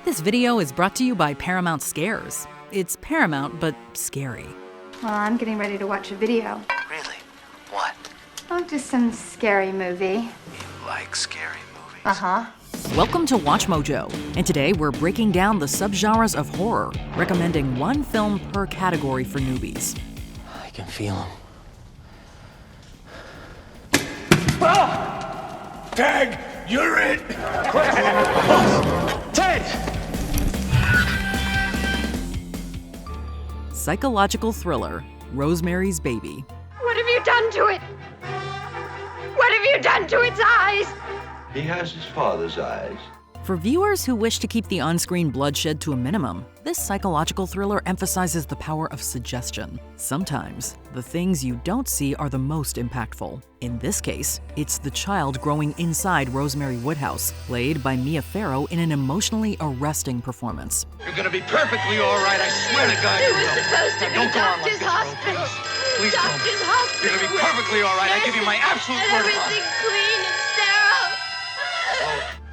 This video is brought to you by Paramount Scares. It's Paramount, but scary. Well, I'm getting ready to watch a video. Really? What? Oh, just some scary movie. You like scary movies? Uh-huh. Welcome to WatchMojo, and today we're breaking down the subgenres of horror, recommending one film per category for newbies. I can feel them. Tag, you're it! Ted! Psychological thriller, Rosemary's Baby. What have you done to it? What have you done to its eyes? He has his father's eyes. For viewers who wish to keep the on-screen bloodshed to a minimum, this psychological thriller emphasizes the power of suggestion. Sometimes, the things you don't see are the most impactful. In this case, it's the child growing inside Rosemary Woodhouse, played by Mia Farrow in an emotionally arresting performance. You're gonna be perfectly all right, I swear to God It you was will. supposed to Now, be don't go on like doctor's this, Ro, hospital. please. Please don't. Doctor's hospital. You're gonna be perfectly all right, I give you my absolute word of honor. Everything clean and sterile.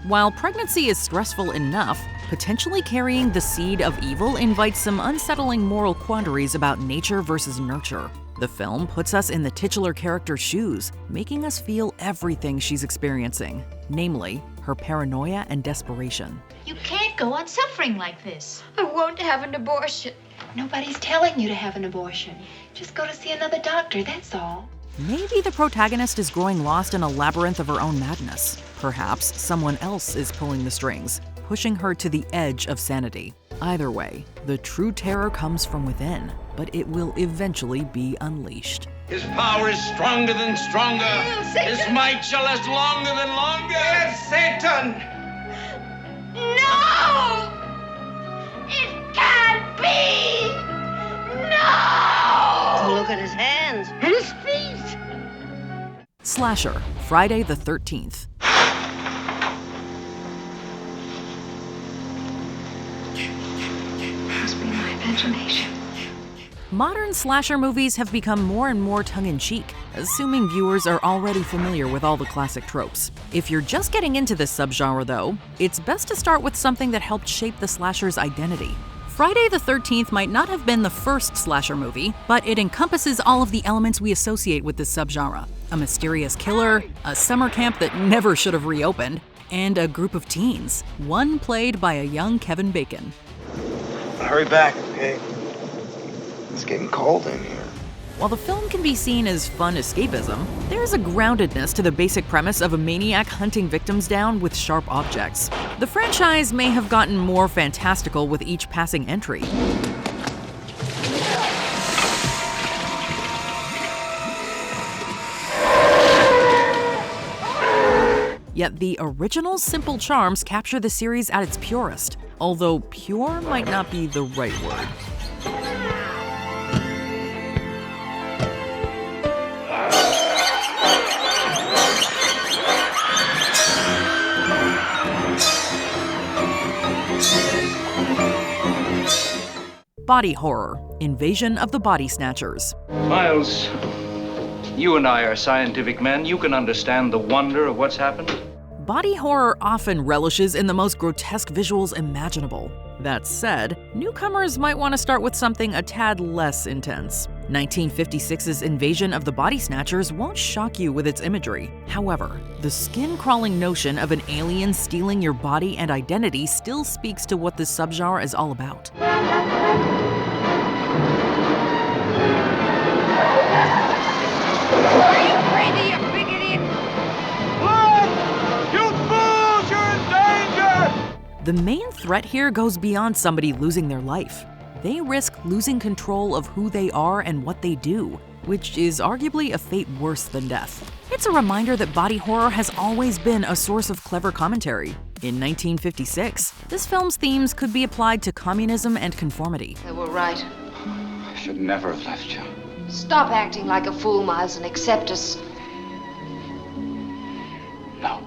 While pregnancy is stressful enough, potentially carrying the seed of evil invites some unsettling moral quandaries about nature versus nurture. The film puts us in the titular character's shoes, making us feel everything she's experiencing, namely, her paranoia and desperation. You can't go on suffering like this. I won't have an abortion. Nobody's telling you to have an abortion. Just go to see another doctor, that's all. Maybe the protagonist is growing lost in a labyrinth of her own madness. Perhaps someone else is pulling the strings, pushing her to the edge of sanity. Either way, the true terror comes from within, but it will eventually be unleashed. His power is stronger than stronger. Satan. His might shall last longer than longer. Yes, Satan! No! It can't be! No! Look at his hands. And his feet! Slasher, Friday the 13th. Must be my imagination. Modern slasher movies have become more and more tongue-in-cheek, assuming viewers are already familiar with all the classic tropes. If you're just getting into this subgenre, though, it's best to start with something that helped shape the slasher's identity. Friday the 13th might not have been the first slasher movie, but it encompasses all of the elements we associate with this subgenre. A mysterious killer, a summer camp that never should have reopened, and a group of teens, one played by a young Kevin Bacon. Hurry back, okay? It's getting cold in here. While the film can be seen as fun escapism, there's a groundedness to the basic premise of a maniac hunting victims down with sharp objects. The franchise may have gotten more fantastical with each passing entry. Yet the original simple charms capture the series at its purest, although pure might not be the right word. Body horror, Invasion of the Body Snatchers. Miles, you and I are scientific men. You can understand the wonder of what's happened. Body horror often relishes in the most grotesque visuals imaginable. That said, newcomers might want to start with something a tad less intense. 1956's Invasion of the Body Snatchers won't shock you with its imagery. However, the skin-crawling notion of an alien stealing your body and identity still speaks to what this subgenre is all about. Are you crazy, you big idiot? You fools, you're in danger! The main threat here goes beyond somebody losing their life. They risk losing control of who they are and what they do, which is arguably a fate worse than death. It's a reminder that body horror has always been a source of clever commentary. In 1956, this film's themes could be applied to communism and conformity. They were right. I should never have left you. Stop acting like a fool, Miles, and accept us. No.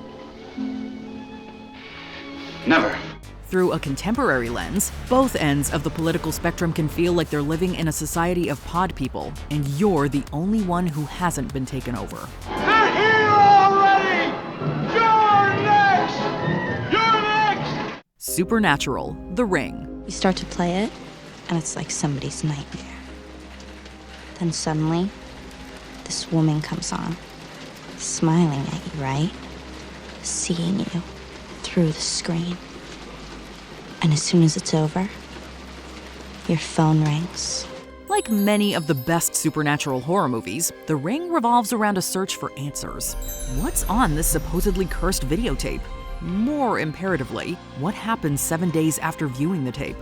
Never. Through a contemporary lens, both ends of the political spectrum can feel like they're living in a society of pod people, and you're the only one who hasn't been taken over. They're here already! You're next! You're next! Supernatural: The Ring. You start to play it, and it's like somebody's nightmare. Then suddenly, this woman comes on, smiling at you, right? Seeing you through the screen. And as soon as it's over, your phone rings. Like many of the best supernatural horror movies, The Ring revolves around a search for answers. What's on this supposedly cursed videotape? More imperatively, what happens 7 days after viewing the tape?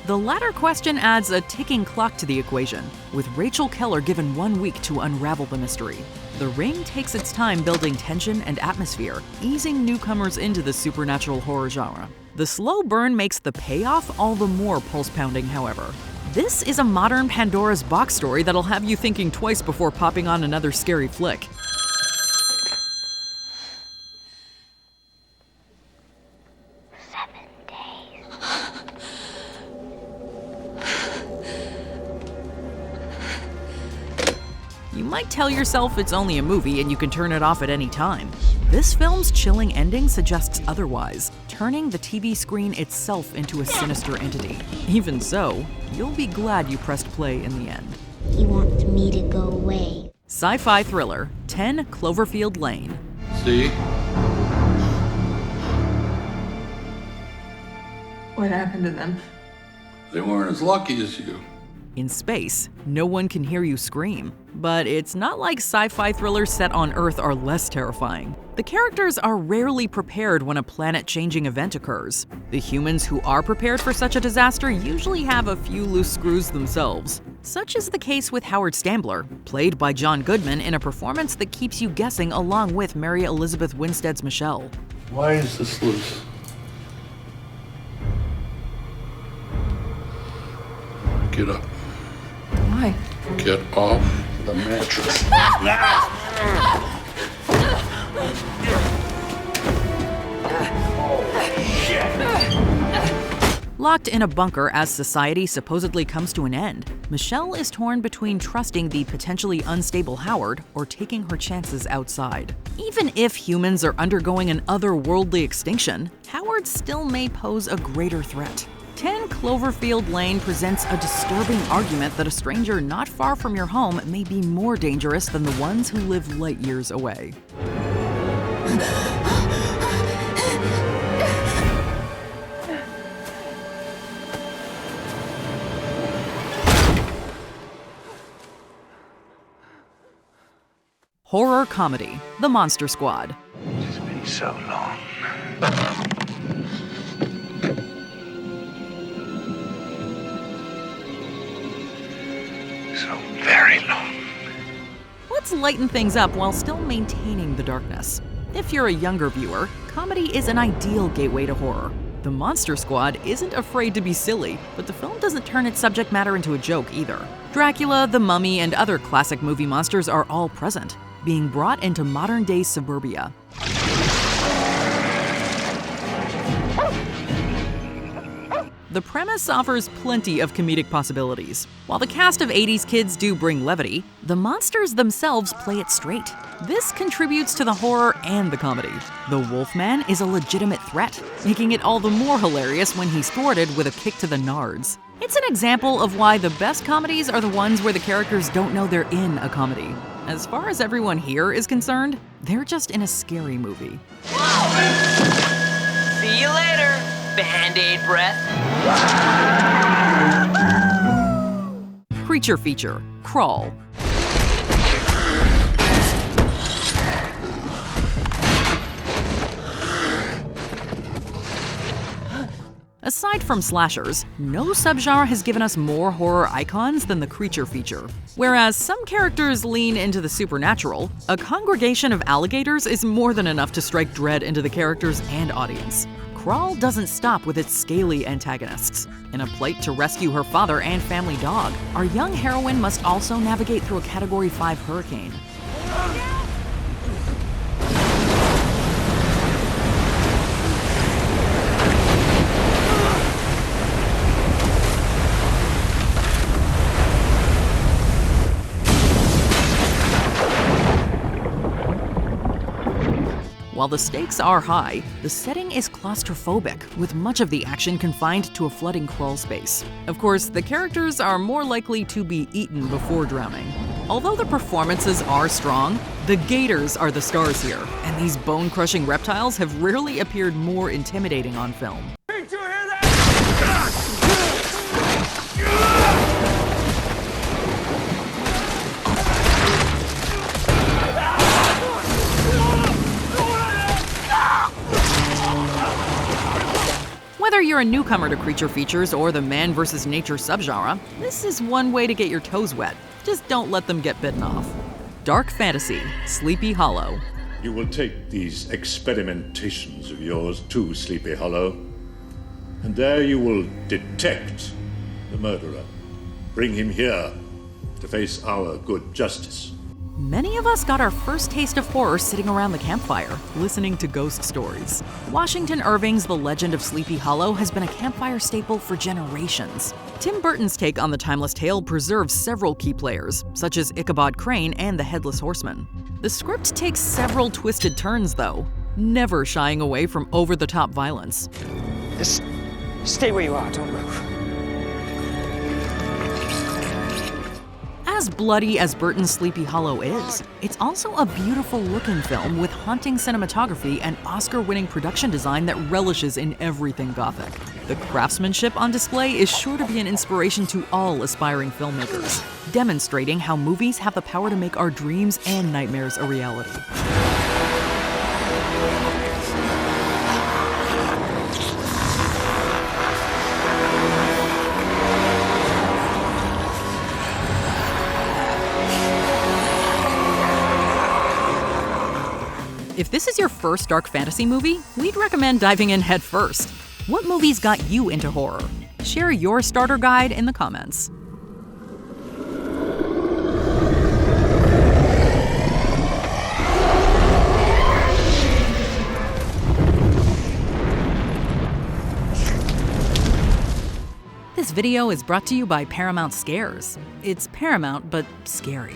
The latter question adds a ticking clock to the equation, with Rachel Keller given 1 week to unravel the mystery. The Ring takes its time building tension and atmosphere, easing newcomers into the supernatural horror genre. The slow burn makes the payoff all the more pulse-pounding, however. This is a modern Pandora's box story that'll have you thinking twice before popping on another scary flick. You might tell yourself it's only a movie and you can turn it off at any time. This film's chilling ending suggests otherwise, turning the TV screen itself into a sinister entity. Even so, you'll be glad you pressed play in the end. He wants me to go away. Sci-fi thriller, 10 Cloverfield Lane. See? What happened to them? They weren't as lucky as you. In space, no one can hear you scream. But it's not like sci-fi thrillers set on Earth are less terrifying. The characters are rarely prepared when a planet-changing event occurs. The humans who are prepared for such a disaster usually have a few loose screws themselves. Such is the case with Howard Stambler, played by John Goodman in a performance that keeps you guessing along with Mary Elizabeth Winstead's Michelle. Why is this loose? Get up. Why? Get off the mattress. Locked in a bunker as society supposedly comes to an end, Michelle is torn between trusting the potentially unstable Howard or taking her chances outside. Even if humans are undergoing an otherworldly extinction, Howard still may pose a greater threat. 10 Cloverfield Lane presents a disturbing argument that a stranger not far from your home may be more dangerous than the ones who live light years away. Horror comedy, The Monster Squad. It's been so long. So very long. Let's lighten things up while still maintaining the darkness. If you're a younger viewer, comedy is an ideal gateway to horror. The Monster Squad isn't afraid to be silly, but the film doesn't turn its subject matter into a joke either. Dracula, the Mummy, and other classic movie monsters are all present, being brought into modern-day suburbia. The premise offers plenty of comedic possibilities. While the cast of 80s kids do bring levity, the monsters themselves play it straight. This contributes to the horror and the comedy. The Wolfman is a legitimate threat, making it all the more hilarious when he's thwarted with a kick to the nards. It's an example of why the best comedies are the ones where the characters don't know they're in a comedy. As far as everyone here is concerned, they're just in a scary movie. See you later, Band-Aid breath. Creature feature, Crawl. Aside from slashers, no subgenre has given us more horror icons than the creature feature. Whereas some characters lean into the supernatural, a congregation of alligators is more than enough to strike dread into the characters and audience. Crawl doesn't stop with its scaly antagonists. In a plight to rescue her father and family dog, our young heroine must also navigate through a Category 5 hurricane. While the stakes are high, the setting is claustrophobic, with much of the action confined to a flooding crawl space. Of course, the characters are more likely to be eaten before drowning. Although the performances are strong, the gators are the stars here, and these bone-crushing reptiles have rarely appeared more intimidating on film. Whether you're a newcomer to creature features or the man versus nature subgenre, this is one way to get your toes wet. Just don't let them get bitten off. Dark fantasy, Sleepy Hollow. You will take these experimentations of yours to Sleepy Hollow, and there you will detect the murderer. Bring him here to face our good justice. Many of us got our first taste of horror sitting around the campfire, listening to ghost stories. Washington Irving's The Legend of Sleepy Hollow has been a campfire staple for generations. Tim Burton's take on the timeless tale preserves several key players, such as Ichabod Crane and the Headless Horseman. The script takes several twisted turns, though, never shying away from over-the-top violence. Just stay where you are, don't move. As bloody as Burton's Sleepy Hollow is, it's also a beautiful-looking film with haunting cinematography and Oscar-winning production design that relishes in everything Gothic. The craftsmanship on display is sure to be an inspiration to all aspiring filmmakers, demonstrating how movies have the power to make our dreams and nightmares a reality. If this is your first dark fantasy movie, we'd recommend diving in head first. What movies got you into horror? Share your starter guide in the comments. This video is brought to you by Paramount Scares. It's Paramount, but scary.